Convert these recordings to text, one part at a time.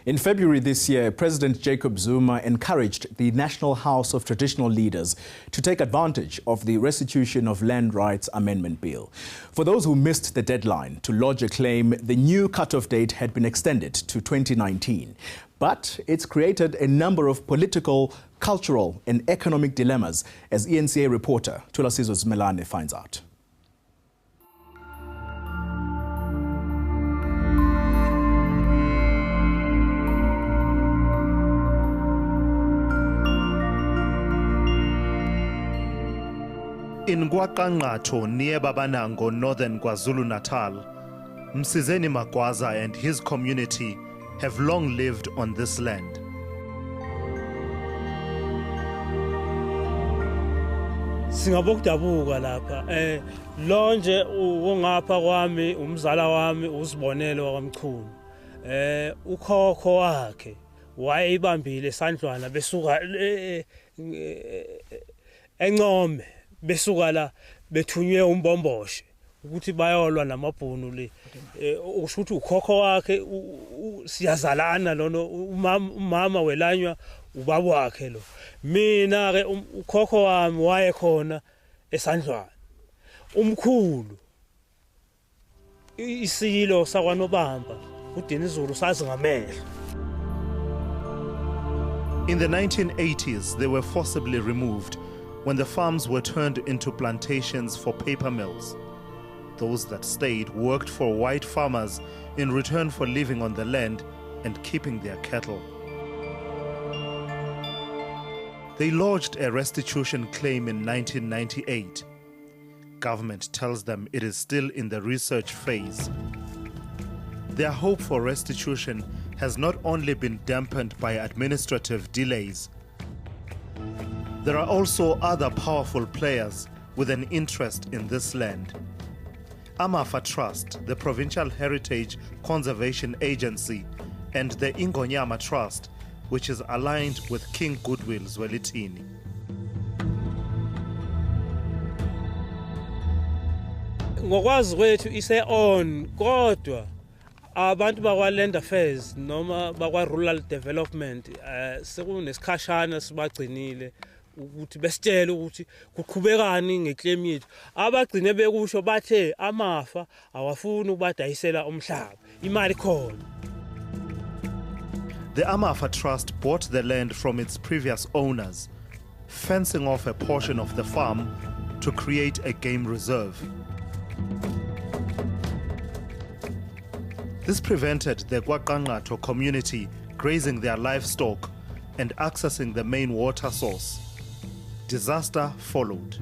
In February this year, President Jacob Zuma encouraged the National House of Traditional Leaders to take advantage of the Restitution of Land Rights Amendment Bill. For those who missed the deadline to lodge a claim, the new cutoff date had been extended to 2019. But it's created a number of political, cultural and economic dilemmas, as eNCA reporter Thulasizwe Zmelane finds out. In KwaQanqatho, near Babanango, northern KwaZulu-Natal, Msizeni Magwaza and his community have long lived on this land. Singabokudabuka lapha lonje ungapha kwami umzala wami usibonelo wakamchunu ukhokho wakhe wayibambile esandlwana besuka encome besuka la bethunywe umbomboshe ukuthi bayolwa namabhunu le usho ukuthi ukhokho wakhe siyazalana lono umama welanywa ubaba wakhe lo mina ke ukhokho wami waye khona esandlwana umkhulu isilo sakwaNobamba uDinizulu sazi ngamehlo. In the 1980s, they were forcibly removed when the farms were turned into plantations for paper mills. Those that stayed worked for white farmers in return for living on the land and keeping their cattle. They lodged a restitution claim in 1998. Government tells them it is still in the research phase. Their hope for restitution has not only been dampened by administrative delays. There are also other powerful players with an interest in this land. Amafa Trust, the Provincial Heritage Conservation Agency, and the Ingonyama Trust, which is aligned with King Goodwill Zwelithini. Ngokwazi kwethu ise on kodwa abantu bakwa Land Affairs noma bakwa Rural Development sekunesikhashana sibagcinile ukuthi besitshela ukuthi kuqhubekani ngeclaim yethu abagcine bekusho bathe amafa awafuni ukubadayisela umhlaba imali khona. The Amafa Trust bought the land from its previous owners, fencing off a portion of the farm to create a game reserve. This prevented the KwaQanqatho community grazing their livestock and accessing the main water source. Disaster followed.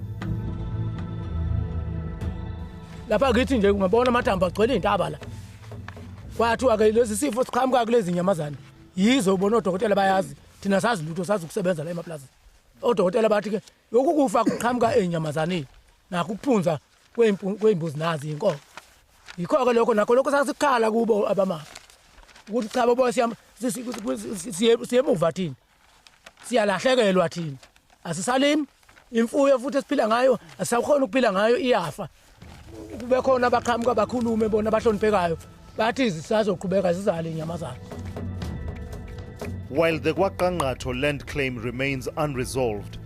Lapha ngithi nje ungabona amathamba agcwele intaba la. Kwathiwa ke lezi sifo siqhamuka kulezi nyamazana. Yizo ubona odokotela bayazi thina sazi lutho sazi ukusebenza la emaplazini. Odokotela bathi ke yokukufa kuqhamuka enyamazaneni nakuphunza kwembuzi nazi inkomo. Yikho ke lokho nakho lokho sasikhala kubo abama. Ukuthi cha bobo siyemuva thina. Siyalahlekelwa thina. Asisalimi imfuyo futhi esiphila ngayo asisakhona ukuphila ngayo iyafa. Kube khona abaqhamuka bakhulume bona bahloniphekayo bathi sisazoqhubeka sizale inyamazana. While the KwaQanqatho land claim remains unresolved,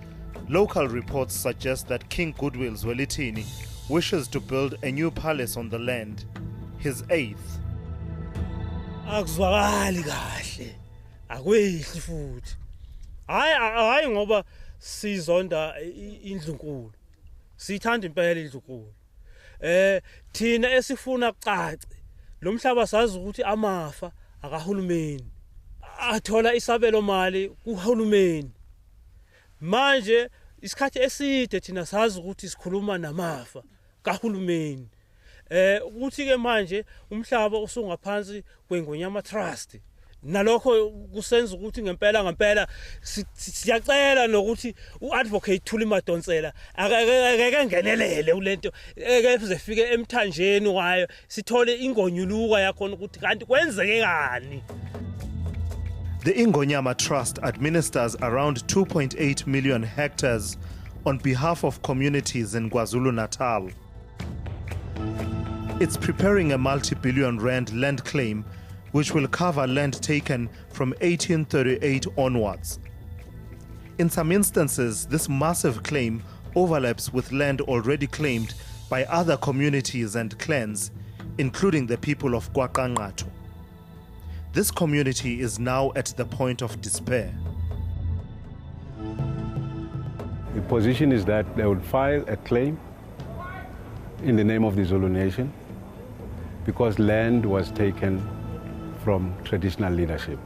local reports suggest that King Goodwill Zwelithini wishes to build a new palace on the land, his eighth. Akuzwakali kahle akwehli futhi hayi ngoba sizonda indlunkulu sithanda impela indlunkulu thina esifuna kucace lo mhlaba sazi ukuthi amafa akahulumeni athola isabelo mali kuhulumeni manje isikhathi eside thina sazi ukuthi sikhuluma namafa kahulumeni ukuthi ke manje umhlaba usungaphansi kweNgonyama Trust nalokho kusenza ukuthi ngempela siyacela nokuthi uadvocate Thuli Madonsela akeke ngenelele kulento ekeze fike emthanjeni wayo sithole ingonyuluka yakho ukuthi kanti kwenzeke kani. The Ingonyama Trust administers around 2.8 million hectares on behalf of communities in KwaZulu-Natal. It's preparing a multi-billion rand land claim which will cover land taken from 1838 onwards. In some instances, this massive claim overlaps with land already claimed by other communities and clans, including the people of KwaQanqathu. This community is now at the point of despair. The position is that they would file a claim in the name of the Zulu nation because land was taken from traditional leadership.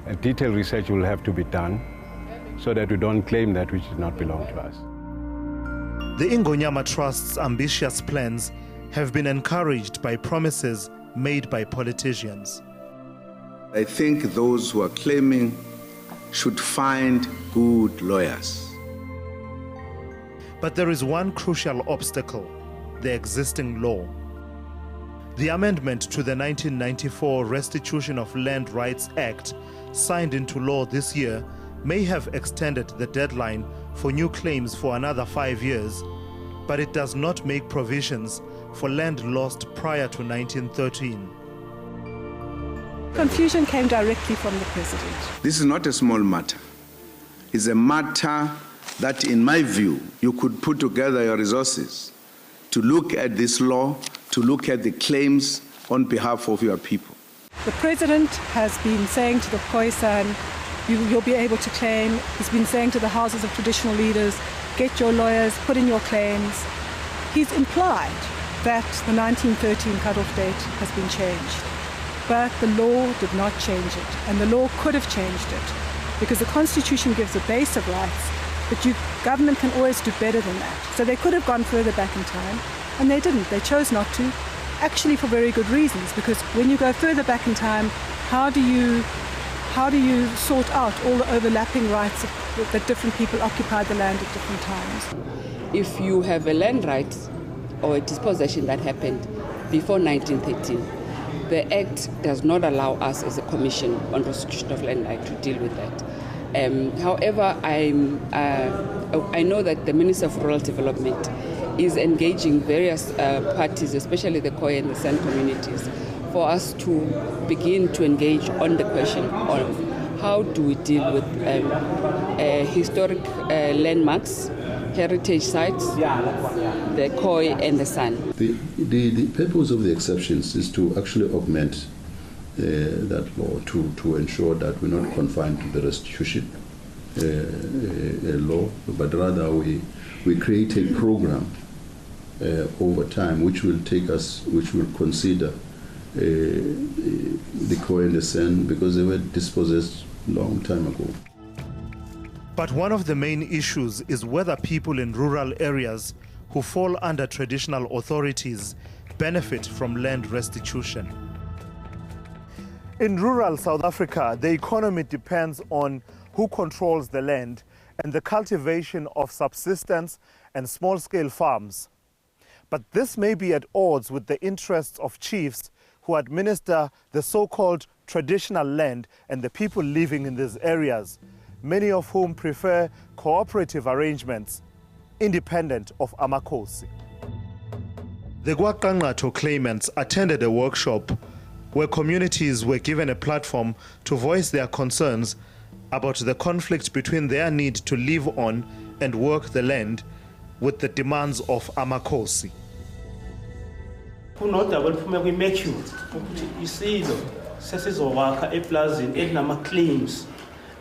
A detailed research will have to be done so that we don't claim that which does not belong to us. The Ingonyama Trust's ambitious plans have been encouraged by promises made by politicians. I think those who are claiming should find good lawyers. But there is one crucial obstacle: the existing law. The amendment to the 1994 Restitution of Land Rights Act, signed into law this year, may have extended the deadline for new claims for another 5 years, but it does not make provisions for land lost prior to 1913. Confusion came directly from the president. This is not a small matter. It's a matter that, in my view, you could put together your resources to look at this law, to look at the claims on behalf of your people. The president has been saying to the Khoisan, you'll be able to claim. He's been saying to the houses of traditional leaders, get your lawyers, put in your claims. He's implied that the 1913 cutoff date has been changed. But the law did not change it, and the law could have changed it, because the Constitution gives a base of rights, but government can always do better than that. So they could have gone further back in time, and they didn't. They chose not to, actually for very good reasons, because when you go further back in time, how do you sort out all the overlapping rights that different people occupied the land at different times? If you have a land right or a dispossession that happened before 1913, the Act does not allow us as a Commission on Restitution of Land Right to deal with that. However, I know that the Minister of Rural Development is engaging various parties, especially the Khoi and the San communities, for us to begin to engage on the question of how do we deal with historic landmarks, heritage sites, the Khoi and the San. The purpose of the exceptions is to actually augment that law to ensure that we're not confined to the restitution law, but rather we create a program over time which will consider the Khoi and the San, because they were dispossessed a long time ago. But one of the main issues is whether people in rural areas who fall under traditional authorities benefit from land restitution. In rural South Africa, the economy depends on who controls the land and the cultivation of subsistence and small-scale farms. But this may be at odds with the interests of chiefs who administer the so-called traditional land and the people living in these areas, many of whom prefer cooperative arrangements independent of Amakhosi. The KwaQanqathu claimants attended a workshop where communities were given a platform to voice their concerns about the conflict between their need to live on and work the land with the demands of Amakhosi. Kunodaba liphume kwi-mercury ukuthi isilo sesizowakha eplazini elinama-claims,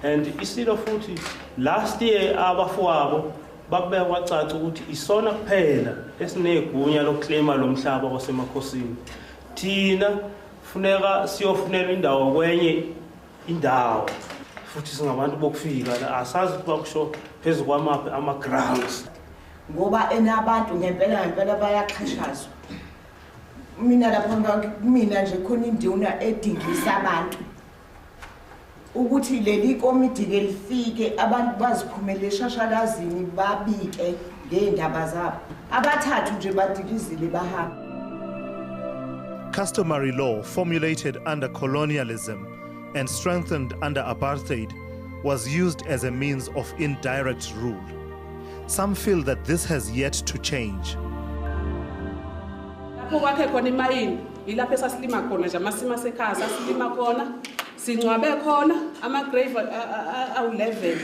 and isilo futhi last year abafowabo bakubeka kwacaca ukuthi isona kuphela esinegunya lokuclaima lo mhlaba wasemakhosini. Thina funeka siyofunela indawo kwenye indawo, futhi singabantu bokufika la asazi ukuthi bakusho phezu kwamaphi ama-grounds. Ngoba enabantu ngempela bayaxhashazwa. Mina lapha mina nje khona induna edingisa abantu ukuthi leli komiti ke lifike abantu baziphumele eshashalazini babike ngeindaba zabo, abathathu nje badilizile bahamba. Customary law formulated under colonialism and strengthened under apartheid was used as a means of indirect rule. Some feel that this has yet to change. Kwakhe khona imayini Ilapho esasilima khona nje amasima sekhaya sasilima khona singcwabe khona ama-grave awu-11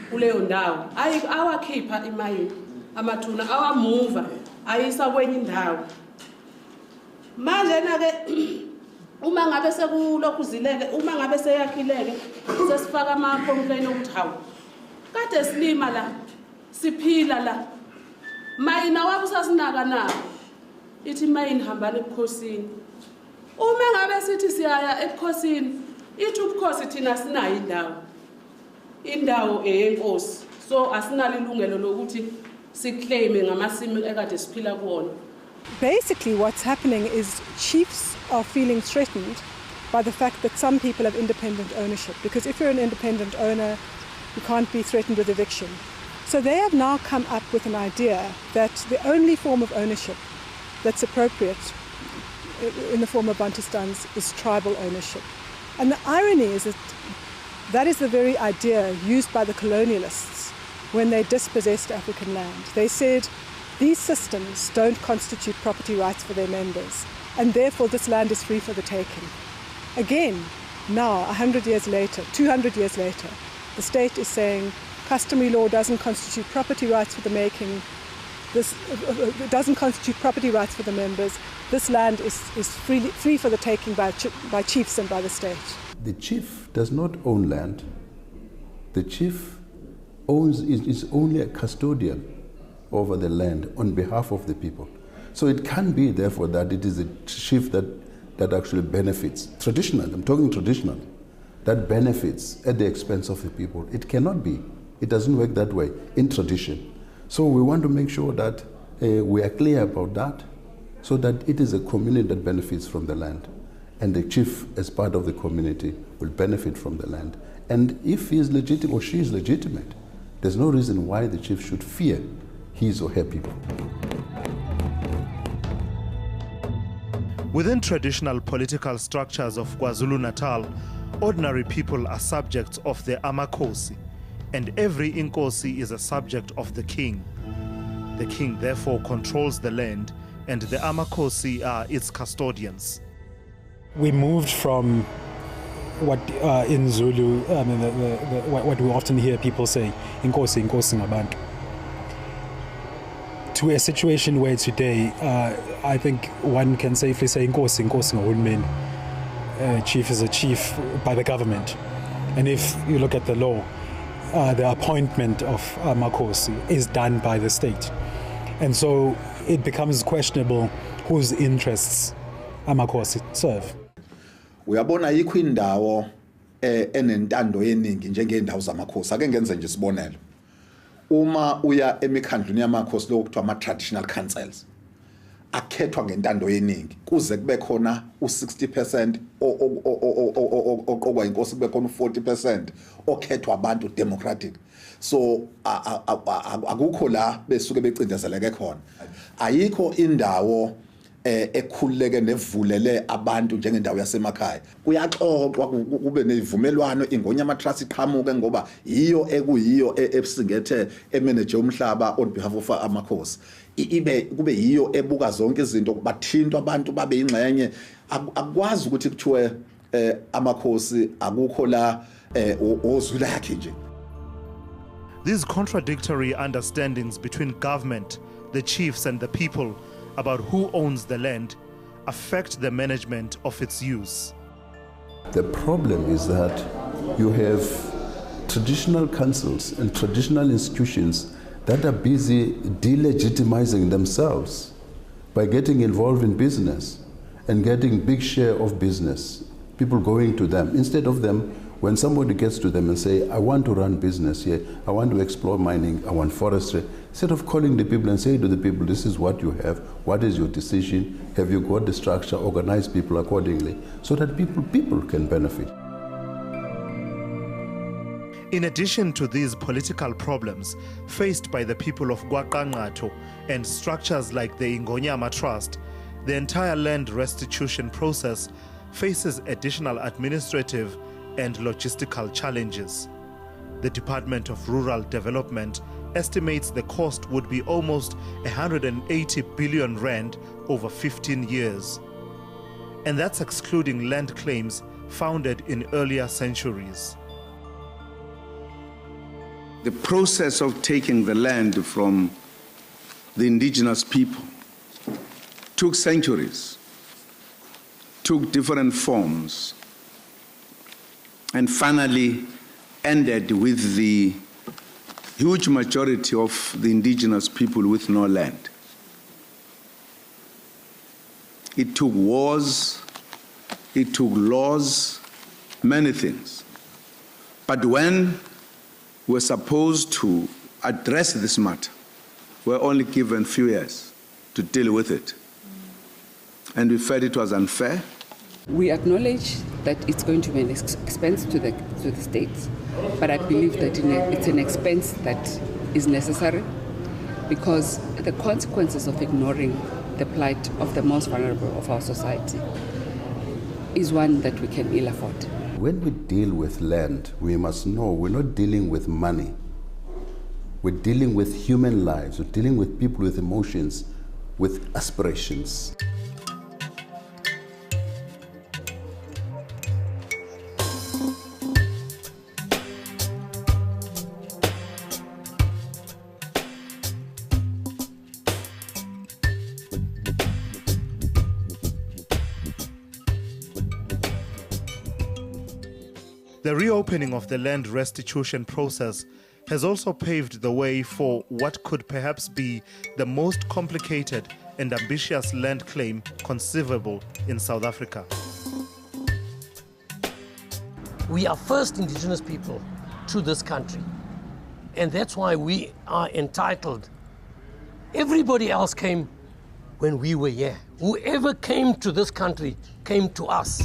kuleyo ndawo awakhipha imayini amathuna awamuva ayisa kwenye indawo manje-na-ke uma ngabe sekulokhu zileke uma ngabe seyakhileke sesifaka ama-complain ukuthi hawu kade silima la siphila la mayina wabo sasinaka na ithi mayini hambani ebukhosini uma ngabe sithi siyaya ebukhosini ithi ubukhosi thina sinayo indawo eyenkosi so asinalo ilungelo lokuthi siclaime ngamasimi ekade siphila kuwona. Basically what's happening is chiefs are feeling threatened by the fact that some people have independent ownership, because if you're an independent owner you can't be threatened with eviction. So they have now come up with an idea that the only form of ownership that's appropriate in the form of Bantustans is tribal ownership. And the irony is that that is the very idea used by the colonialists when they dispossessed African land. They said these systems don't constitute property rights for their members, and therefore this land is free for the taking. Again, now, 100 years later, 200 years later, the state is saying customary law doesn't constitute property rights for the making, doesn't constitute property rights for the members. This land is free for the taking by chiefs and by the state. The chief does not own land. The chief is only a custodian over the land on behalf of the people. So it can be, therefore, that it is a chief that actually benefits. Traditional, I'm talking traditional, that benefits at the expense of the people. It cannot be. It doesn't work that way in tradition. So we want to make sure that we are clear about that, so that it is a community that benefits from the land. And the chief, as part of the community, will benefit from the land. And if he is legitimate or she is legitimate, there's no reason why the chief should fear his or her people. Within traditional political structures of KwaZulu-Natal, ordinary people are subjects of the Amakhosi, and every Inkosi is a subject of the king. The king therefore controls the land, and the Amakhosi are its custodians. We moved from what in Zulu, what we often hear people say, Inkosi, Inkosi ngabantu, to a situation where today, I think one can safely say Inkosi, Inkosi ngahulumeni. Chief is a chief by the government. And if you look at the law, the appointment of Makhosi is done by the state. And so it becomes questionable whose interests Amakhosi serve. Uyabona yikho indawo enentando yeningi njengeendawo zamakhosi. Ake ngenze nje isibonelo. Uma uya emikhandluni yamakhosi lo kuthiwa ama-traditional councils, akhethwa ngentando yeningi kuze kube khona u-60% oqokwa inkosi, kube khona u-40% okhethwa abantu democratic. So akukho la besuke becindezeleke khona. Ayikho indawo ekhululeke nevulele abantu njengendawo yasemakhaya. Kuyaxoxwa kube nezivumelwano ingonya ama-trust iqhamuke ngoba yiyo ekuyiyo esingethe emanage umhlaba on behalf of amakhosi. Kube yiyo ebuka zonke izinto, bathintwa abantu babe ingxenye. Akwazi ukuthi kuthiwe amakhosi akukho la ozwila yakhe nje. These contradictory understandings between government, the chiefs and the people about who owns the land affect the management of its use. The problem is that you have traditional councils and traditional institutions that are busy delegitimizing themselves by getting involved in business and getting big share of business, people going to them. Instead of them, when somebody gets to them and say, I want to run business here, I want to explore mining, I want forestry, instead of calling the people and say to the people, this is what you have, what is your decision, have you got the structure, organize people accordingly, so that people can benefit. In addition to these political problems faced by the people of KwaQanqatho and structures like the Ingonyama Trust, the entire land restitution process faces additional administrative and logistical challenges. The Department of Rural Development estimates the cost would be almost 180 billion rand over 15 years. And that's excluding land claims founded in earlier centuries. The process of taking the land from the indigenous people took centuries, took different forms, and finally ended with the huge majority of the indigenous people with no land. It took wars, it took laws, many things. But when we're supposed to address this matter, we're only given a few years to deal with it. And we felt it was unfair. We acknowledge that it's going to be an expense to the states, but I believe that it's an expense that is necessary because the consequences of ignoring the plight of the most vulnerable of our society is one that we can ill afford. When we deal with land, we must know we're not dealing with money. We're dealing with human lives. We're dealing with people with emotions, with aspirations. The reopening of the land restitution process has also paved the way for what could perhaps be the most complicated and ambitious land claim conceivable in South Africa. We are first indigenous people to this country, and that's why we are entitled. Everybody else came when we were here. Whoever came to this country came to us.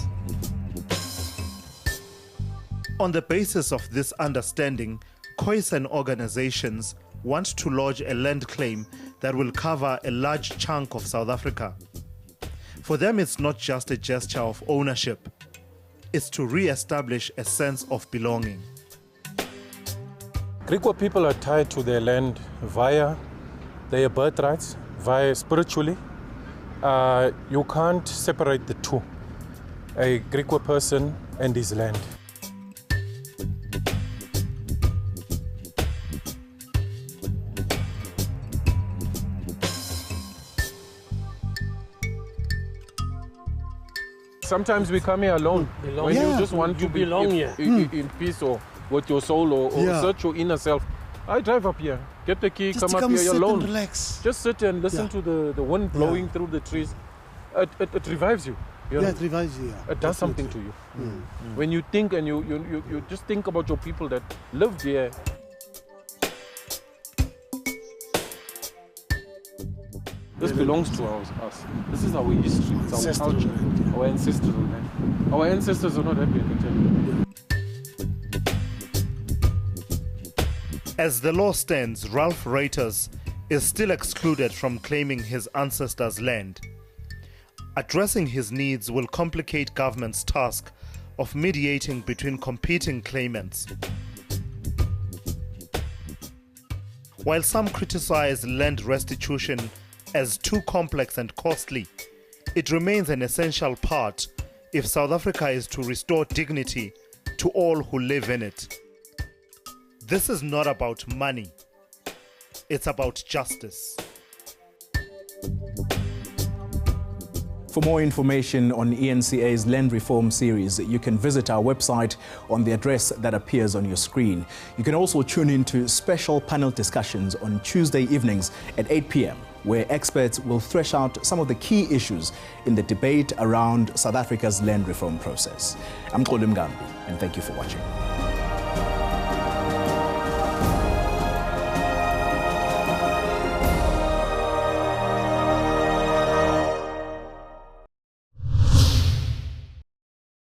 On the basis of this understanding, Khoisan organizations want to lodge a land claim that will cover a large chunk of South Africa. For them, it's not just a gesture of ownership, it's to re-establish a sense of belonging. Griqua people are tied to their land via their birthrights, via spiritually. You can't separate the two, a Griqua person and his land. Sometimes we come here alone. When you just want to be in peace or with your soul or search your inner self. I drive up here, get the key, just come up here, you're alone. Relax. Just sit and listen to the wind blowing through the trees. It revives you. You know? It revives you. It does something to you. When you think and you just think about your people that lived here. This belongs to us. This is our history, it's our culture, our ancestral land. Our ancestors are not happy, I can tell you. As the law stands, Ralph Reuters is still excluded from claiming his ancestors' land. Addressing his needs will complicate government's task of mediating between competing claimants. While some criticize land restitution as too complex and costly, it remains an essential part if South Africa is to restore dignity to all who live in it. This is not about money, it's about justice. For more information on eNCA's Land Reform series, you can visit our website on the address that appears on your screen. You can also tune in to special panel discussions on Tuesday evenings at 8 p.m, where experts will thresh out some of the key issues in the debate around South Africa's land reform process. I'm Xolo Mngambi, and thank you for watching.